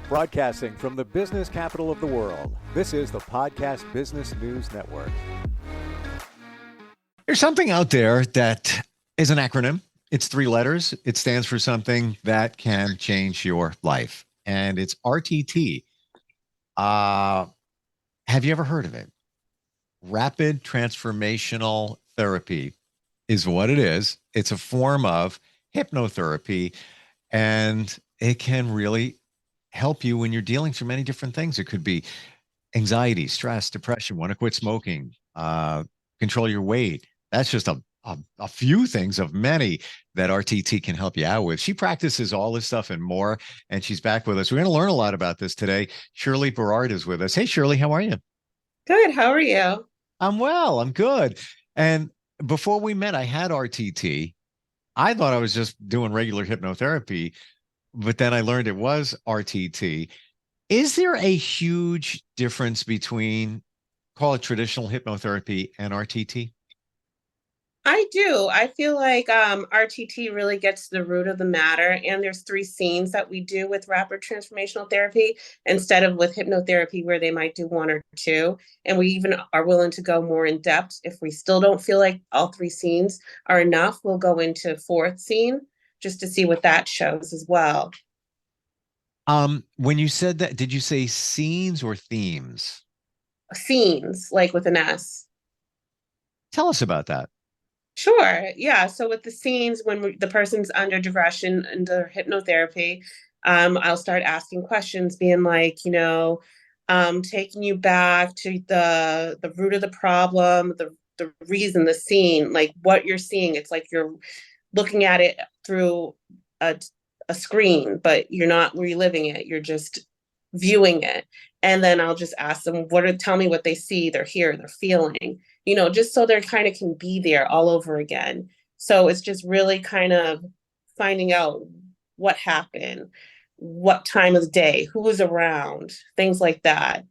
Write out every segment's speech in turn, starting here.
Broadcasting from the business capital of the world, this is the Podcast Business News Network. There's something out there that is an acronym. It's 3 letters. It stands for something that can change your life, and it's RTT. Have you ever heard of it? Rapid Transformational Therapy is what it is. It's a form of hypnotherapy, and it can really help you when you're dealing through many different things. It could be anxiety, stress, depression, want to quit smoking, control your weight. That's just a few things of many that RTT can help you out with. She practices all this stuff and more, and she's back with us. We're going to learn a lot about this today. Shirley Berard is with us. Hey, Shirley, how are you? Good. How are you? I'm well. I'm good. And before we met, I had RTT. I thought I was just doing regular hypnotherapy, but then I learned it was RTT. Is there a huge difference between, call it traditional hypnotherapy, and RTT? I do. I feel like RTT really gets to the root of the matter. And there's 3 scenes that we do with rapid transformational therapy instead of with hypnotherapy where they might do 1 or 2. And we even are willing to go more in depth. If we still don't feel like all 3 scenes are enough, we'll go into 4th scene just to see what that shows as well. When you said that, did you say scenes or themes? Scenes, like with an S. Tell us about that. Sure. Yeah. So with the scenes, when the person's under digression, under hypnotherapy, I'll start asking questions, being like, taking you back to the root of the problem, the reason, the scene, like what you're seeing. It's like you're looking at it through a screen, but you're not reliving it. You're just viewing it. And then I'll just ask them, tell me what they see, they're here, they're feeling, just so they kind of can be there all over again. So it's just really kind of finding out what happened, what time of the day, who was around, things like that.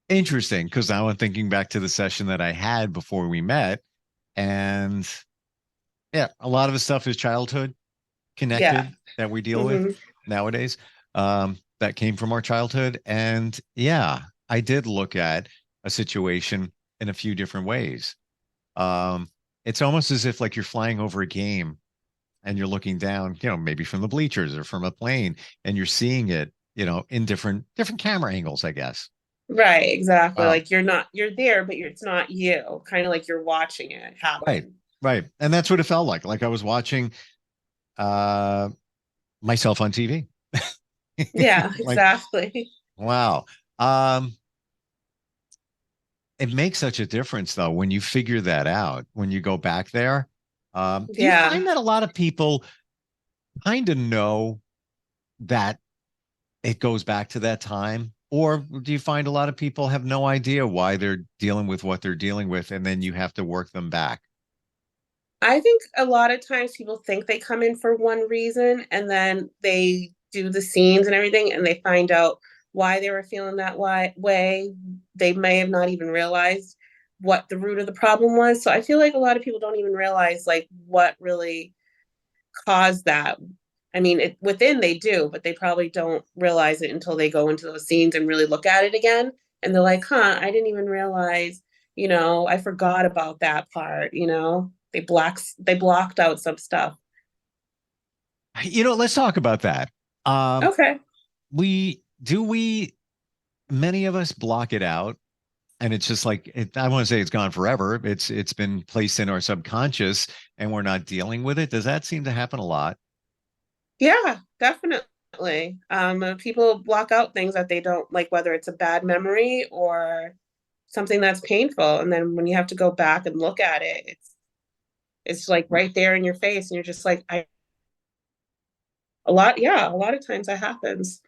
Interesting, because now I'm thinking back to the session that I had before we met, and yeah, a lot of the stuff is childhood connected that we deal with nowadays. That came from our childhood. And yeah, I did look at a situation in a few different ways. It's almost as if like you're flying over a game and you're looking down, maybe from the bleachers or from a plane, and you're seeing it, in different camera angles, I guess. Right, exactly. Like you're there, but it's not you. Kind of like you're watching it happen. Right. And that's what it felt like. Like I was watching myself on TV. Yeah, exactly. Wow. It makes such a difference though when you figure that out, when you go back there. Do you find that a lot of people kind of know that it goes back to that time? Or do you find a lot of people have no idea why they're dealing with what they're dealing with, and then you have to work them back? I think a lot of times people think they come in for one reason, and then they do the scenes and everything, and they find out why they were feeling that way. They may have not even realized what the root of the problem was. So I feel like a lot of people don't even realize like what really caused that. I mean, within they do, but they probably don't realize it until they go into those scenes and really look at it again. And they're like, I didn't even realize, I forgot about that part, they blocked out some stuff. Let's talk about that. Okay. Many of us block it out, and it's just like, I want to say it's gone forever. It's been placed in our subconscious and we're not dealing with it. Does that seem to happen a lot? Yeah, definitely. People block out things that they don't like, whether it's a bad memory or something that's painful. And then when you have to go back and look at it, it's like right there in your face, and you're just like, a lot of times that happens.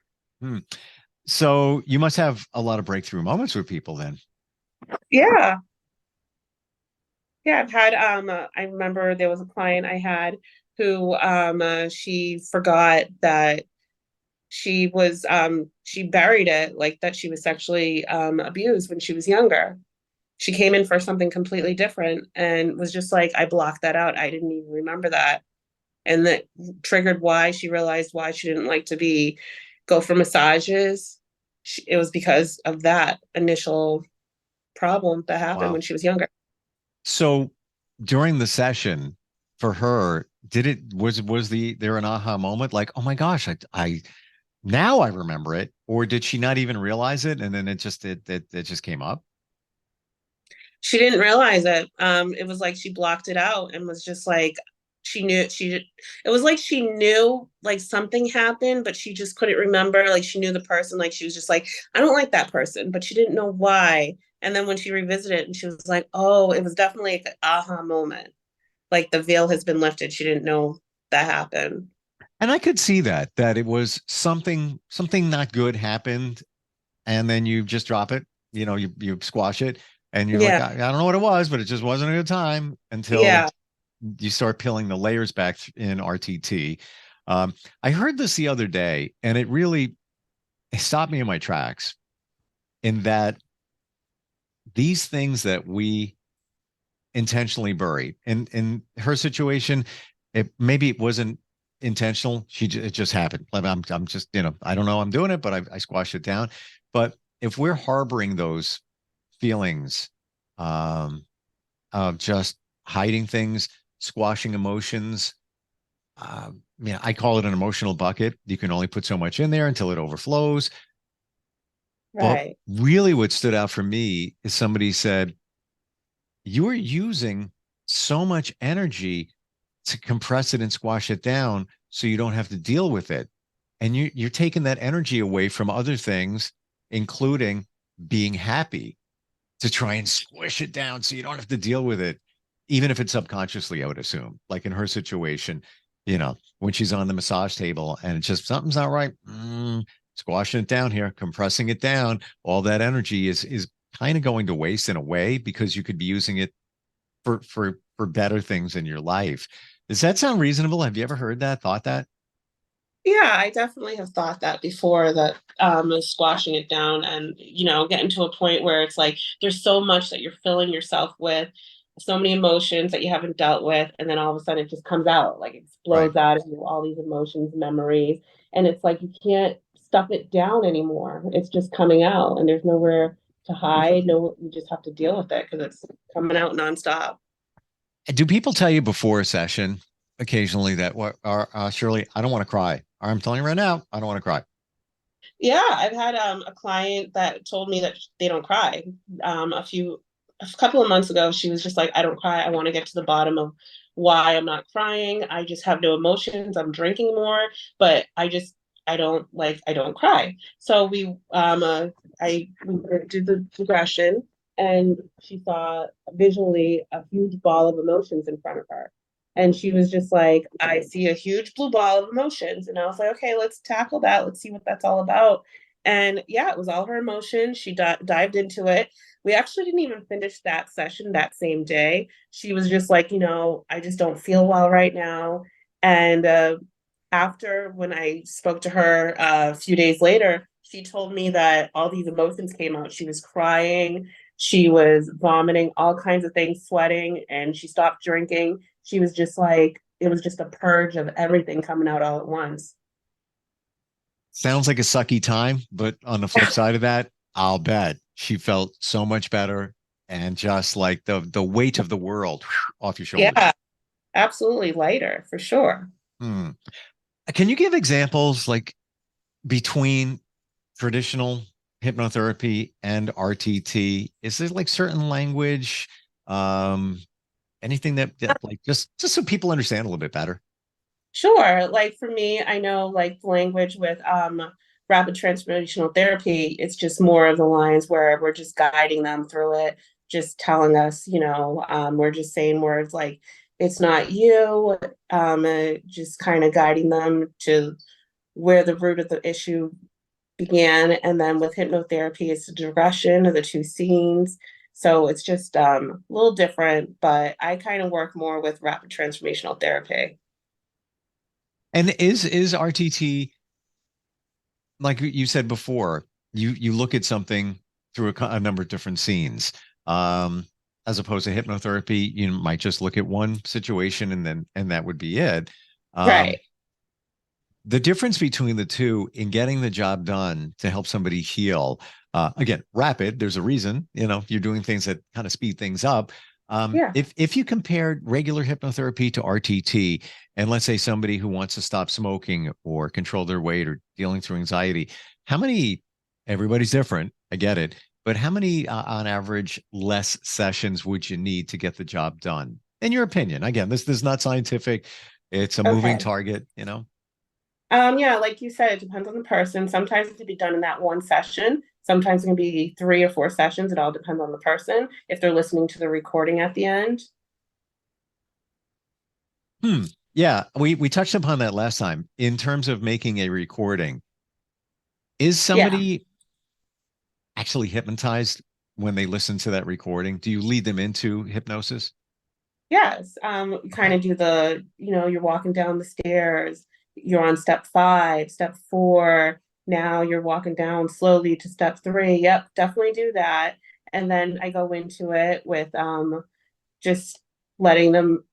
So you must have a lot of breakthrough moments with people then. Yeah. I've had I remember there was a client I had who she forgot that she was she buried it, like that she was sexually abused when she was younger. She came in for something completely different and was just like, I blocked that out. I didn't even remember that. and that triggered why she realized why she didn't like to go for massages. It was because of that initial problem that happened Wow. when she was younger. So during the session for her, there an aha moment like, oh my gosh, I now I remember it, or did she not even realize it and then it just came up? She didn't realize it. It was like she blocked it out and was just like, it was like she knew like something happened, but she just couldn't remember. Like she knew the person, like she was just like, I don't like that person, but she didn't know why. And then when she revisited it and she was like, oh, it was definitely like an aha moment. Like the veil has been lifted. She didn't know that happened. And I could see that it was something not good happened, and then you just drop it, you squash it, and you're like, Yeah. I don't know what it was, but it just wasn't a good time until Yeah. you start peeling the layers back in RTT. I heard this the other day, and it stopped me in my tracks in that these things that we intentionally buried in her situation, maybe it wasn't intentional. It just happened. Like I'm just, I don't know I'm doing it, but I squashed it down. But if we're harboring those feelings um, of just hiding things, squashing emotions, I call it an emotional bucket. You can only put so much in there until it overflows. But Right. really, what stood out for me is somebody said, you are using so much energy to compress it and squash it down so you don't have to deal with it. And you're taking that energy away from other things, including being happy, to try and squish it down so you don't have to deal with it, even if it's subconsciously, I would assume. Like in her situation, when she's on the massage table and it's just something's not right, squashing it down here, compressing it down, all that energy is kind of going to waste in a way because you could be using it for better things in your life. Does that sound reasonable? Have you ever heard that, thought that? Yeah, I definitely have thought that before, that is squashing it down and, getting to a point where it's like there's so much that you're filling yourself with, so many emotions that you haven't dealt with, and then all of a sudden it just comes out, like Right. explodes out of you, all these emotions, memories, and it's like you can't stuff it down anymore. It's just coming out and there's nowhere to hide. No, you just have to deal with it because it's coming out nonstop. Do people tell you before a session occasionally that Shirley, I don't want to cry? Or I'm telling you right now, I don't want to cry. Yeah, I've had a client that told me that they don't cry. A couple of months ago, she was just like, I don't cry. I want to get to the bottom of why I'm not crying. I just have no emotions. I'm drinking more, but I don't cry. So we did the regression, and she saw visually a huge ball of emotions in front of her. And she was just like, I see a huge blue ball of emotions. And I was like, okay, let's tackle that. Let's see what that's all about. And yeah, it was all her emotions. She dived into it. We actually didn't even finish that session that same day. She was just like, I just don't feel well right now. And after, when I spoke to her a few days later, she told me that all these emotions came out. She was crying, she was vomiting, all kinds of things, sweating, and she stopped drinking. She was just like, it was just a purge of everything coming out all at once. Sounds like a sucky time, but on the flip side of that, I'll bet she felt so much better and just like the weight of the world off your shoulders. Yeah, absolutely lighter for sure. Hmm. Can you give examples like between traditional hypnotherapy and RTT? Is there like certain language, um, anything that like just so people understand a little bit better? Sure. Like for me, I know like language with rapid transformational therapy, it's just more of the lines where we're just guiding them through it, just telling us, we're just saying words like it's not you, just kind of guiding them to where the root of the issue began. And then with hypnotherapy, it's the digression of the two scenes. So it's just a little different, but I kind of work more with rapid transformational therapy. And is RTT, like you said before, you look at something through a number of different scenes. Um, as opposed to hypnotherapy, you might just look at one situation and that would be it. Right. The difference between the two in getting the job done to help somebody heal, again, rapid, there's a reason, you're doing things that kind of speed things up. Yeah. If you compared regular hypnotherapy to RTT, and let's say somebody who wants to stop smoking or control their weight or dealing through anxiety, how many, everybody's different, I get it, but how many on average less sessions would you need to get the job done? In your opinion, again, this is not scientific. It's a moving Okay. target. Yeah, like you said, it depends on the person. Sometimes it can be done in that one session. Sometimes it can be 3 or 4 sessions. It all depends on the person. If they're listening to the recording at the end. Hmm. Yeah, we touched upon that last time. In terms of making a recording, is Yeah. somebody actually hypnotized when they listen to that recording? Do you lead them into hypnosis? Yes. You kind Okay. of do you're walking down the stairs, you're on step 5, step 4. Now you're walking down slowly to step 3. Yep, definitely do that. And then I go into it with just letting them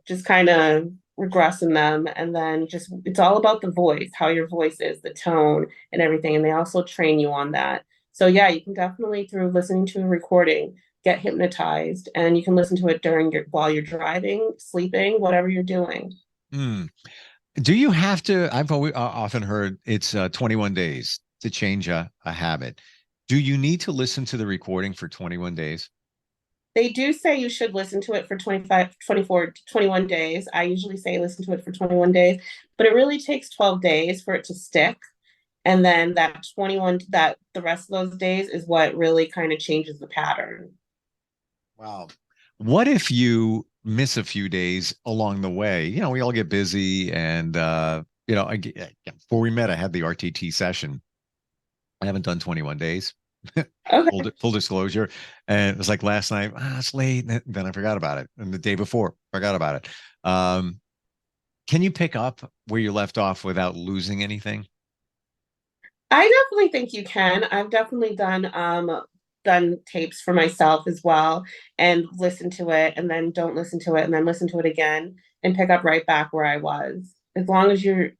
just kind of regressing them. And then just it's all about the voice, how your voice is, the tone and everything. And they also train you on that. So yeah, you can definitely through listening to a recording get hypnotized, and you can listen to it during your while you're driving, sleeping, whatever you're doing. Hmm. Do you have to? I've always often heard it's 21 days to change a habit. Do you need to listen to the recording for 21 days? They do say you should listen to it for 25, 24, 21 days. I usually say listen to it for 21 days, but it really takes 12 days for it to stick. And then that 21, that the rest of those days is what really kind of changes the pattern. Wow. What if you miss a few days along the way? We all get busy and before we met, I had the RTT session. I haven't done 21 days. Okay. Full disclosure. And it was like last night, it's late. And then I forgot about it. And the day before, forgot about it. Can you pick up where you left off without losing anything? I definitely think you can. I've definitely done tapes for myself as well and listen to it and then don't listen to it and then listen to it again and pick up right back where I was. As long as you're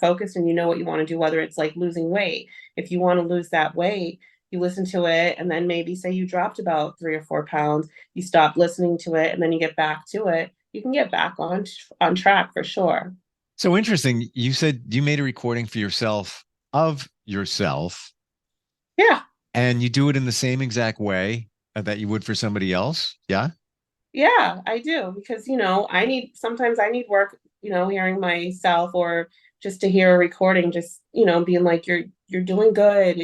focused and you know what you want to do, whether it's like losing weight. If you want to lose that weight, you listen to it and then maybe say you dropped about 3 or 4 pounds, you stop listening to it and then you get back to it. You can get back on track for sure. So interesting. You said you made a recording for yourself of yourself, Yeah. and you do it in the same exact way that you would for somebody else. Yeah. Yeah, I do because sometimes I need work, hearing myself or just to hear a recording, just, being like you're doing good,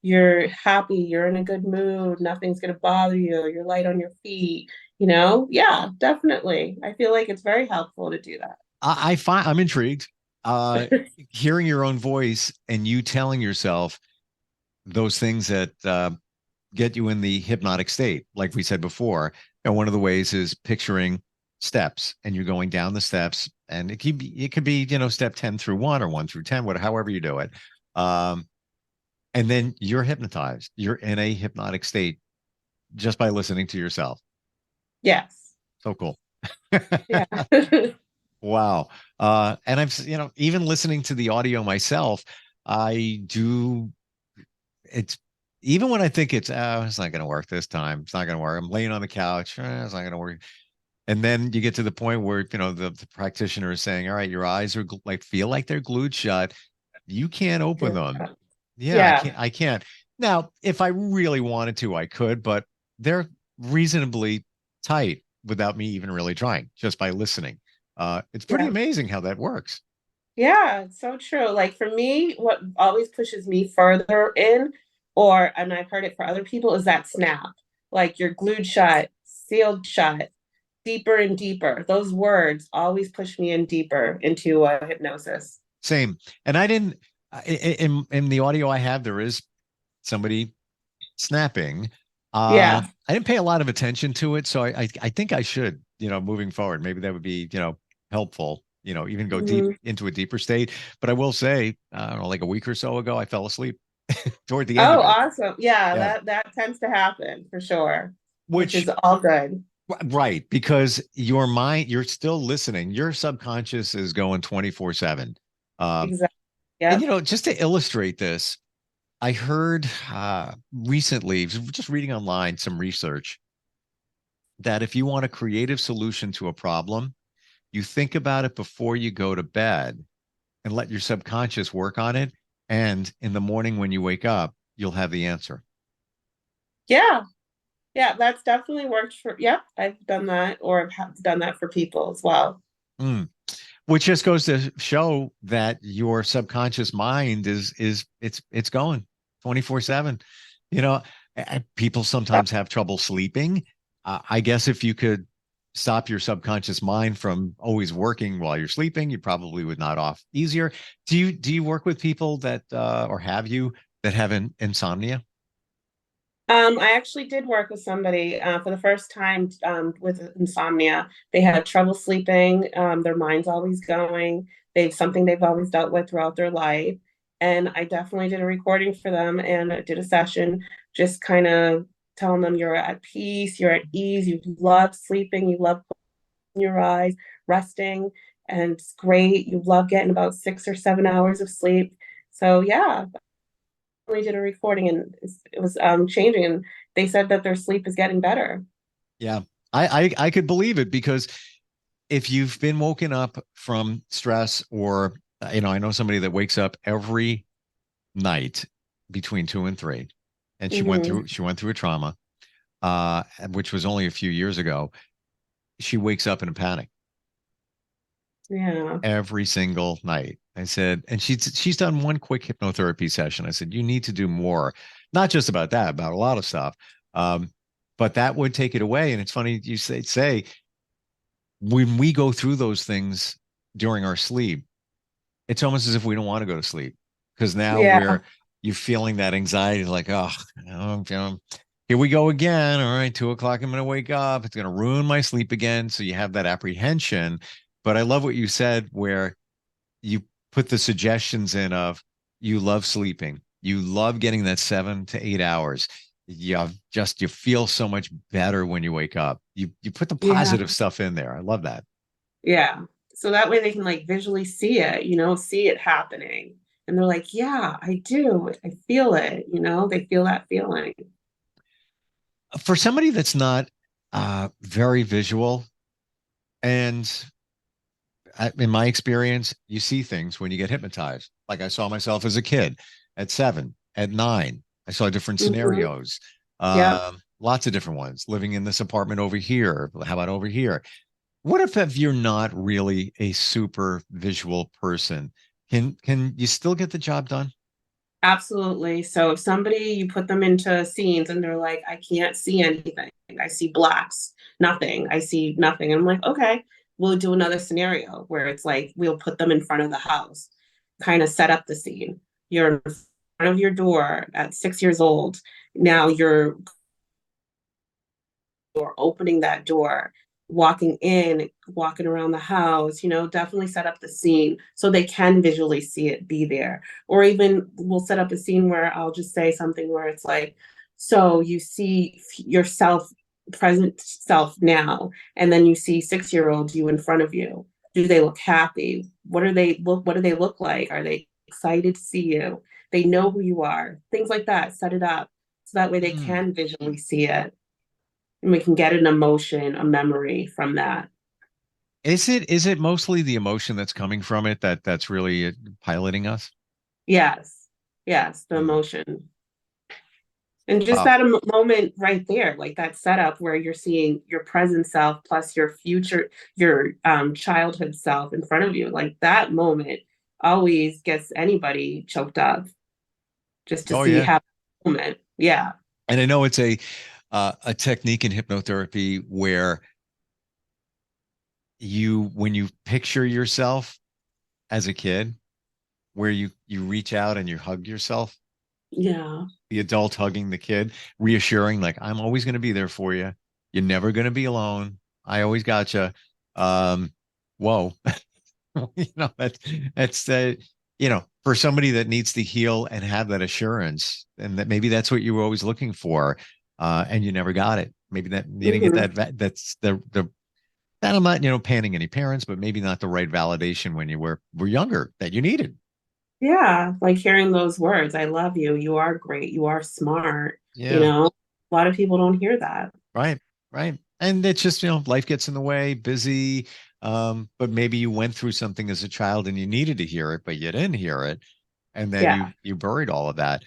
you're happy, you're in a good mood, nothing's gonna bother you, you're light on your feet, Yeah, definitely. I feel like it's very helpful to do I find I'm intrigued. that. Hearing your own voice and you telling yourself those things that get you in the hypnotic state, like we said before. And one of the ways is picturing steps, and you're going down the steps, and it could be step 10 through 1 or 1 through 10, whatever, however you do it. Um, and then you're hypnotized. You're in a hypnotic state just by listening to yourself. Yes. So cool. Yeah. Wow. And even listening to the audio myself, I do it's even when I think it's not going to work this time. It's not going to work. I'm laying on the couch. It's not going to work. And then you get to the point where, the practitioner is saying, all right, your eyes are feel like they're glued shut. You can't open them. Yeah, I Yeah. can't. Now, if I really wanted to, I could, but they're reasonably tight without me even really trying, just by listening. It's pretty Yeah. amazing how that works. Yeah, it's so true. Like for me, what always pushes me further in, and I've heard it for other people, is that snap. Like you're glued shut, sealed shut, deeper and deeper. Those words always push me in deeper into hypnosis. Same. And I didn't in the audio I have, there is somebody snapping. Yeah. I didn't pay a lot of attention to it, so I think I should, moving forward. Maybe that would be, helpful. Even go deep Mhm. into a deeper state. But I will say, I don't know, like a week or so ago, I fell asleep toward the end Oh, of it. awesome. Yeah, Yeah, that tends to happen for sure, which which is all good. Right, because your mind, you're still listening. Your subconscious is going 24/7. Exactly. And Yep. just to illustrate this, I heard recently, just reading online, some research that if you want a creative solution to a problem, you think about it before you go to bed and let your subconscious work on it. And in the morning when you wake up, you'll have the answer. Yeah. Yeah, that's definitely worked for, yep, I've done that, or have done that for people as well. Mm. Which just goes to show that your subconscious mind is it's going 24/7. You know, people sometimes have trouble sleeping. I guess if you could stop your subconscious mind from always working while you're sleeping, you probably would nod off easier. Do you work with people that or have you that have insomnia? I actually did work with somebody for the first time with insomnia. They had trouble sleeping. Their mind's always going. They've something they've always dealt with throughout their life. And I definitely did a recording for them and I did a session, just kind of telling them you're at peace, you're at ease, you love sleeping, you love closing your eyes, resting, and it's great. You love getting about 6 or 7 hours of sleep. So yeah, we did a recording and it was changing, and they said that their sleep is getting better. Yeah, I could believe it because if you've been woken up from stress or I know somebody that wakes up every night between 2 and 3, and Hmm. she went through a trauma, which was only a few years ago. She wakes up in a panic Yeah. every single night. I said, and she's done one quick hypnotherapy session. I said, you need to do more, not just about that, about a lot of stuff. Um, but that would take it away. And it's funny you say when we go through those things during our sleep, it's almost as if we don't want to go to sleep because now Yeah. you're feeling that anxiety, like, oh, here we go again. All right, 2 o'clock, I'm going to wake up. It's going to ruin my sleep again. So you have that apprehension. But I love what you said, where you put the suggestions in of you love sleeping, you love getting that 7 to 8 hours. You feel so much better when you wake up. You put the Yeah. positive stuff in there. I love that. Yeah. So that way they can like visually see it, see it happening. And they're like, yeah, I do. I feel it, they feel that feeling. For somebody that's not very visual, and in my experience, you see things when you get hypnotized. Like I saw myself as a kid at 7, at 9. I saw different Hmm. scenarios, Yep. lots of different ones. Living in this apartment over here. How about over here? What if you're not really a super visual person? Can you still get the job done? Absolutely. So if somebody, you put them into scenes and they're like, I can't see anything. I see blacks, nothing. I see nothing. And I'm like, okay, we'll do another scenario where it's like, we'll put them in front of the house, kind of set up the scene. You're in front of your door at 6 years old. Now you're opening that door, walking in, walking around the house, definitely set up the scene so they can visually see it be there. Or even we'll set up a scene where I'll just say something where it's like, so you see yourself, present self now, and then you see 6 year old you in front of you. Do they look happy? What do they look like? Are they excited to see you? They know who you are. Things like that. Set it up so that way they Mm. can visually see it and we can get an emotion, a memory from that. Is it mostly the emotion that's coming from it that's really piloting us? Yes, yes, the Mm. emotion. And just Wow. that moment right there, like that setup where you're seeing your present self plus your future, your childhood self in front of you, like that moment always gets anybody choked up just to Oh see yeah. how moment. Yeah. And I know it's a technique in hypnotherapy where when you picture yourself as a kid, where you reach out and you hug yourself, Yeah. the adult hugging the kid, reassuring, like, I'm always going to be there for you. You're never going to be alone. I always got you. Whoa. That's for somebody that needs to heal and have that assurance, and that maybe that's what you were always looking for, and you never got it. Maybe that you didn't get Mhm. that's the that I'm not, panning any parents, but maybe not the right validation when you were younger that you needed. Yeah, like hearing those words, I love you, you are great, you are smart, Yeah. a lot of people don't hear that. Right. Right. And it's just, life gets in the way, busy. But maybe you went through something as a child and you needed to hear it, but you didn't hear it. And then Yeah. you buried all of that.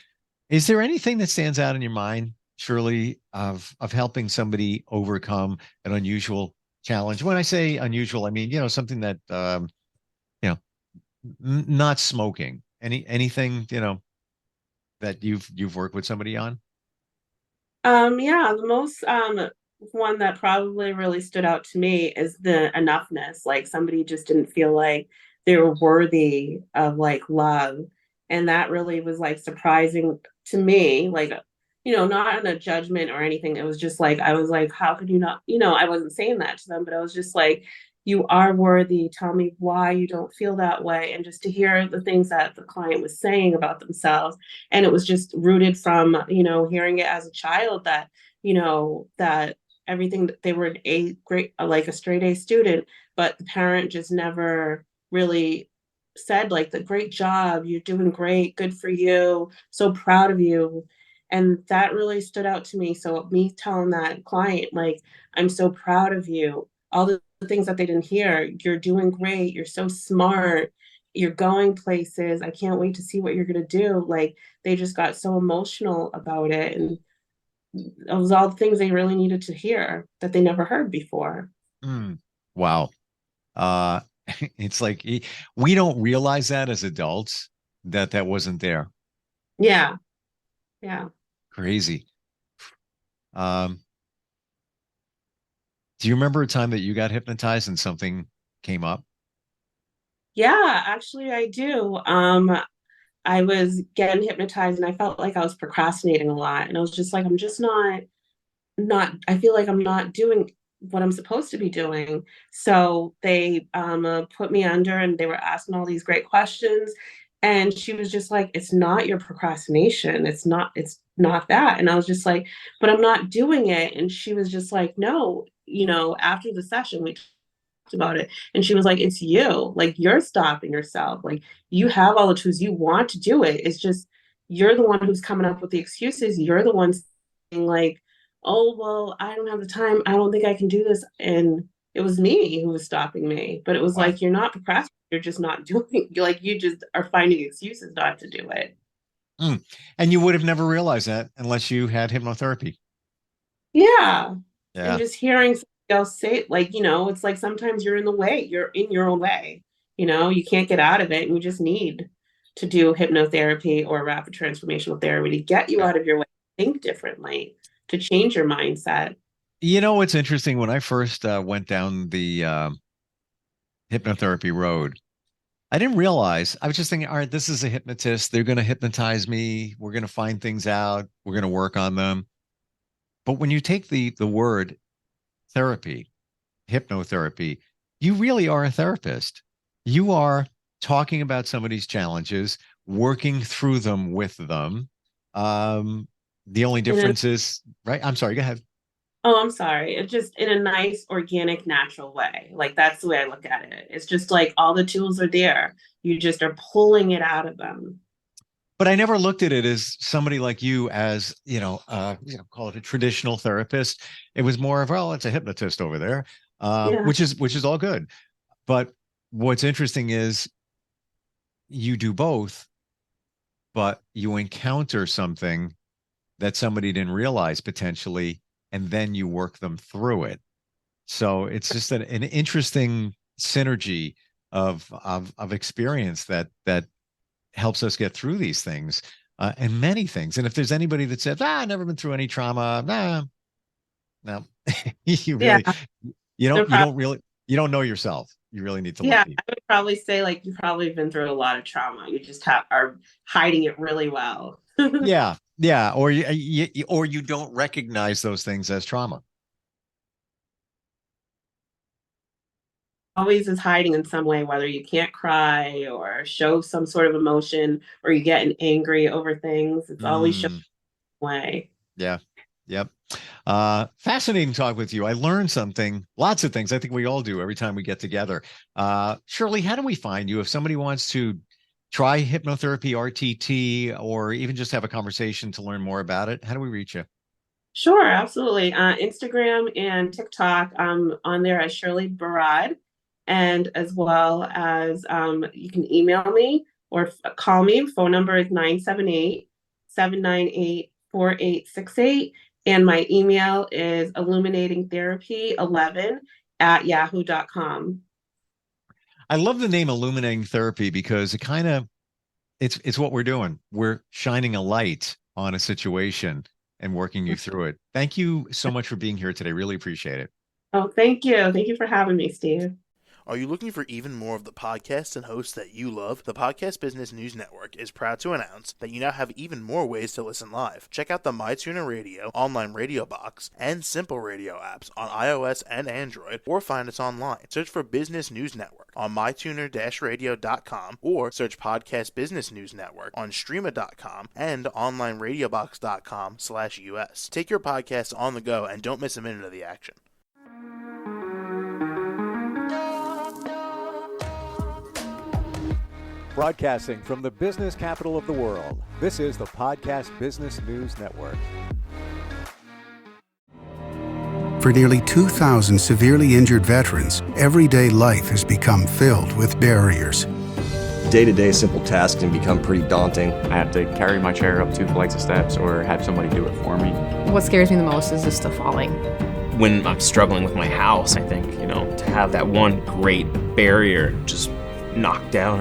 Is there anything that stands out in your mind, Shirley, of helping somebody overcome an unusual challenge? When I say unusual, I mean, something that you know, not smoking. Anything, that you've worked with somebody on? Yeah, the most one that probably really stood out to me is the enoughness. Like somebody just didn't feel like they were worthy of like love. And that really was like surprising to me. Like, not in a judgment or anything. It was just like I was like, how could you not, I wasn't saying that to them, but I was just like, you are worthy. Tell me why you don't feel that way. And just to hear the things that the client was saying about themselves, and it was just rooted from hearing it as a child that that everything that they were an A great like a straight A student, but the parent just never really said like the great job, you're doing great, good for you, so proud of you. And that really stood out to me. So me telling that client like, I'm so proud of you, all the things that they didn't hear, you're doing great, you're so smart, you're going places, I can't wait to see what you're going to do. Like they just got so emotional about it, and it was all the things they really needed to hear that they never heard before. Mm. Wow. Uh, it's like we don't realize that as adults that wasn't there. Yeah, yeah, Crazy. Um, do you remember a time that you got hypnotized and something came up? yeah, actually I do. I was getting hypnotized and I felt like I was procrastinating a lot, and I was just like, I'm just not I feel like I'm not doing what I'm supposed to be doing. So they put me under and they were asking all these great questions. And she was just like, it's not your procrastination. It's not that. And I was just like, but I'm not doing it. And she was just like, no, after the session, we talked about it. And she was like, it's you. Like you're stopping yourself. Like you have all the tools. You want to do it. It's just you're the one who's coming up with the excuses. You're the one saying like, oh, well, I don't have the time. I don't think I can do this. And it was me who was stopping me. But it was Wow. like, you're not procrastinating. You're just not doing, like, you just are finding excuses not to do it. Mm. And you would have never realized that unless you had hypnotherapy. Yeah. And Yeah. just hearing somebody else say, like, it's like sometimes you're in the way, you're in your own way. You can't get out of it. And you just need to do hypnotherapy or rapid transformational therapy to get you out of your way, think differently, to change your mindset. What's interesting when I first went down the hypnotherapy road, I didn't realize. I was just thinking, all right, this is a hypnotist. They're going to hypnotize me. We're going to find things out. We're going to work on them. But when you take the word therapy, hypnotherapy, you really are a therapist. You are talking about somebody's challenges, working through them with them. Um, the only And then difference is, right? I'm sorry, go ahead. Oh, I'm sorry. It's just in a nice, organic, natural way. Like that's the way I look at it. It's just like all the tools are there. You just are pulling it out of them. But I never looked at it as somebody like you as, call it a traditional therapist. It was more of, well, it's a hypnotist over there, Yeah. which is all good. But what's interesting is you do both, but you encounter something that somebody didn't realize potentially, and then you work them through it. So it's just an interesting synergy of experience that helps us get through these things and many things. And if there's anybody that says, I've never been through any trauma, nah, no, you Yeah. really you They're don't you prob- don't really you don't know yourself. You really need to look yeah. deep. I would probably say like you've probably been through a lot of trauma. You just are hiding it really well. Yeah, yeah, or or you don't recognize those things as trauma. Always is hiding in some way, whether you can't cry or show some sort of emotion or you getting angry over things. It's always showing Mm, way. yeah, Yep. Fascinating talk with you. I learned something, lots of things. I think we all do every time we get together. Shirley, how do we find you if somebody wants to try hypnotherapy, RTT, or even just have a conversation to learn more about it? How do we reach you? Sure, absolutely. Instagram and TikTok, on there as Shirley Berard, and as well as you can email me or call me. Phone number is 978-798-4868. And my email is illuminatingtherapy11@yahoo.com. I love the name Illuminating Therapy because it's what we're doing. We're shining a light on a situation and working you through it. Thank you so much for being here today. Really appreciate it. Oh, thank you. Thank you for having me, Steve. Are you looking for even more of the podcasts and hosts that you love? The Podcast Business News Network is proud to announce that you now have even more ways to listen live. Check out the MyTuner Radio, online radio box, and Simple Radio apps on iOS and Android, or find us online. Search for Business News Network on mytuner-radio.com, or search Podcast Business News Network on streama.com and onlineradiobox.com/US. Take your podcast on the go and don't miss a minute of the action. Broadcasting from the business capital of the world, this is the Podcast Business News Network. For nearly 2,000 severely injured veterans, everyday life has become filled with barriers. Day-to-day simple tasks can become pretty daunting. I have to carry my chair up 2 flights of steps or have somebody do it for me. What scares me the most is just the falling. When I'm struggling with my house, I think, to have that one great barrier just knocked down,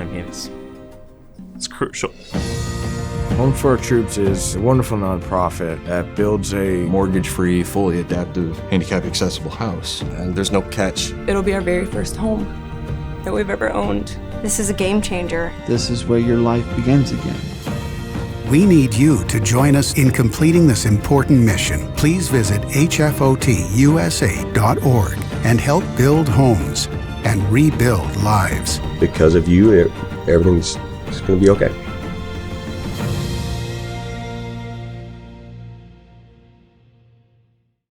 it's crucial. Home for Our Troops is a wonderful nonprofit that builds a mortgage-free, fully adaptive, handicap-accessible house. And there's no catch. It'll be our very first home that we've ever owned. This is a game changer. This is where your life begins again. We need you to join us in completing this important mission. Please visit hfotusa.org and help build homes and rebuild lives. Because of you, everything's going to be okay.